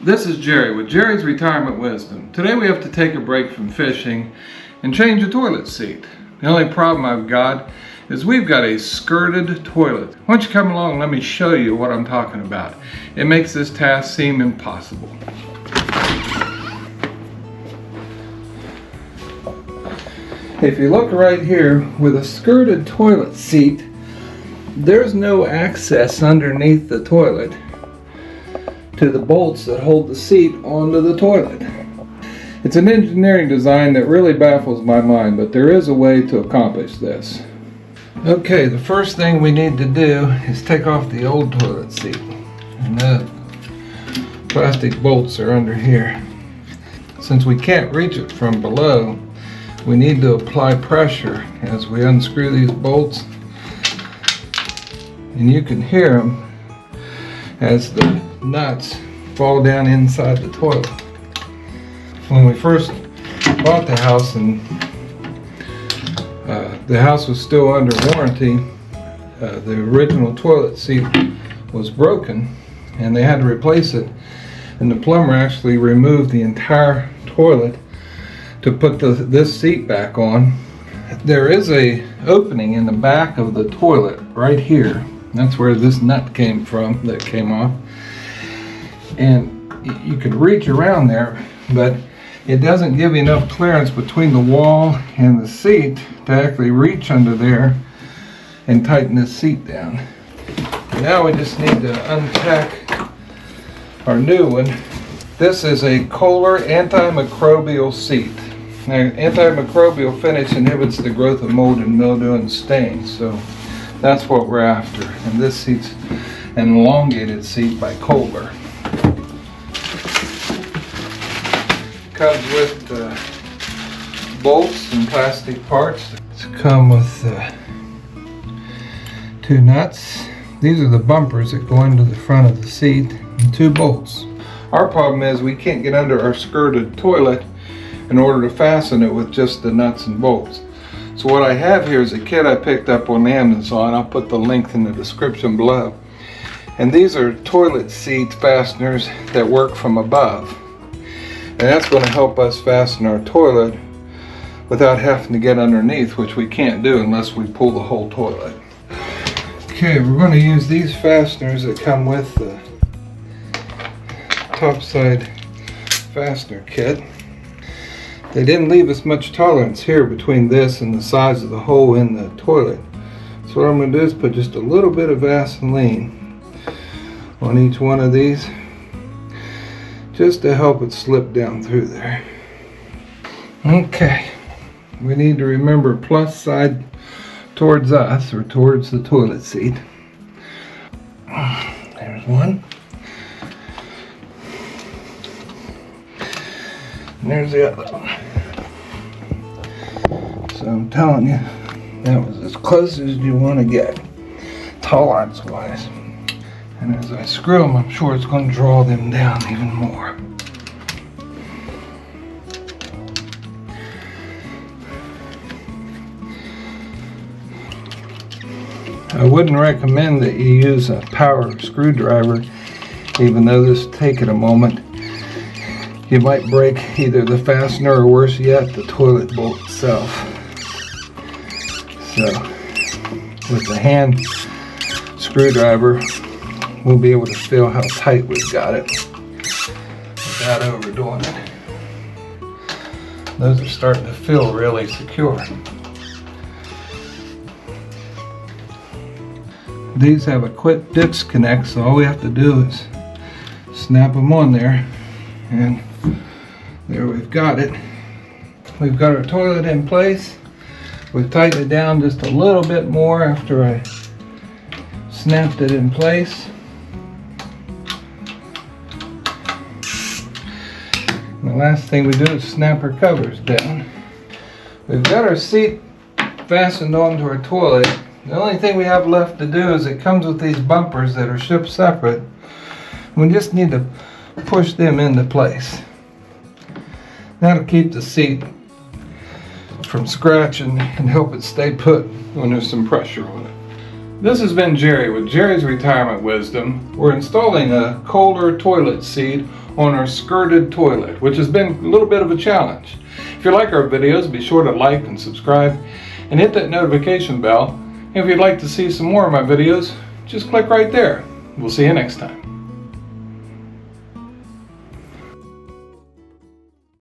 This is Jerry with Jerry's Retirement Wisdom. Today we have to take a break from fishing and change a toilet seat. The only problem I've got is we've got a skirted toilet. Why don't you come along and let me show you what I'm talking about. It makes this task seem impossible. If you look right here with a skirted toilet seat, there's no access underneath the toilet to the bolts that hold the seat onto the toilet. It's an engineering design that really baffles my mind, but there is a way to accomplish this. Okay, the first thing we need to do is take off the old toilet seat. And the plastic bolts are under here. Since we can't reach it from below, we need to apply pressure as we unscrew these bolts. And you can hear them as the nuts fall down inside the toilet. When we first bought the house and the house was still under warranty, the original toilet seat was broken and they had to replace it, and the plumber actually removed the entire toilet to put this seat back on. There is a opening in the back of the toilet right here. That's where this nut came from that came off. And you could reach around there, but it doesn't give you enough clearance between the wall and the seat to actually reach under there and tighten this seat down. Now we just need to untack our new one. This is a Kohler antimicrobial seat. Now, antimicrobial finish inhibits the growth of mold and mildew and stains, so that's what we're after. And this seat's an elongated seat by Kohler. Comes with bolts and plastic parts. It's come with two nuts. These are the bumpers that go into the front of the seat, and two bolts. Our problem is we can't get under our skirted toilet in order to fasten it with just the nuts and bolts. So what I have here is a kit I picked up on Amazon. I'll put the link in the description below. And these are toilet seat fasteners that work from above. And that's going to help us fasten our toilet without having to get underneath, which we can't do unless we pull the whole toilet. Okay, we're going to use these fasteners that come with the topside fastener kit. They didn't leave us much tolerance here between this and the size of the hole in the toilet. So what I'm going to do is put just a little bit of Vaseline on each one of these, just to help it slip down through there. Okay, we need to remember plus side towards us, or towards the toilet seat. There's one. And there's the other one. So I'm telling you, that was as close as you want to get, tolerance wise. And as I screw them, I'm sure it's going to draw them down even more. I wouldn't recommend that you use a power screwdriver, even though this will take it a moment. You might break either the fastener or, worse yet, the toilet bolt itself. So with the hand screwdriver, we'll be able to feel how tight we've got it without overdoing it. Those are starting to feel really secure. These have a quick disconnect, so all we have to do is snap them on there, and there we've got it. We've got our toilet in place. We've tightened it down just a little bit more after I snapped it in place. And the last thing we do is snap our covers down. We've got our seat fastened onto our toilet. The only thing we have left to do is it comes with these bumpers that are shipped separate. We just need to push them into place. That'll keep the seat from scratching and help it stay put when there's some pressure on it. This has been Jerry with Jerry's Retirement Wisdom. We're installing a Kohler toilet seat on our skirted toilet, which has been a little bit of a challenge. If you like our videos, be sure to like and subscribe and hit that notification bell. And if you'd like to see some more of my videos, just click right there. We'll see you next time.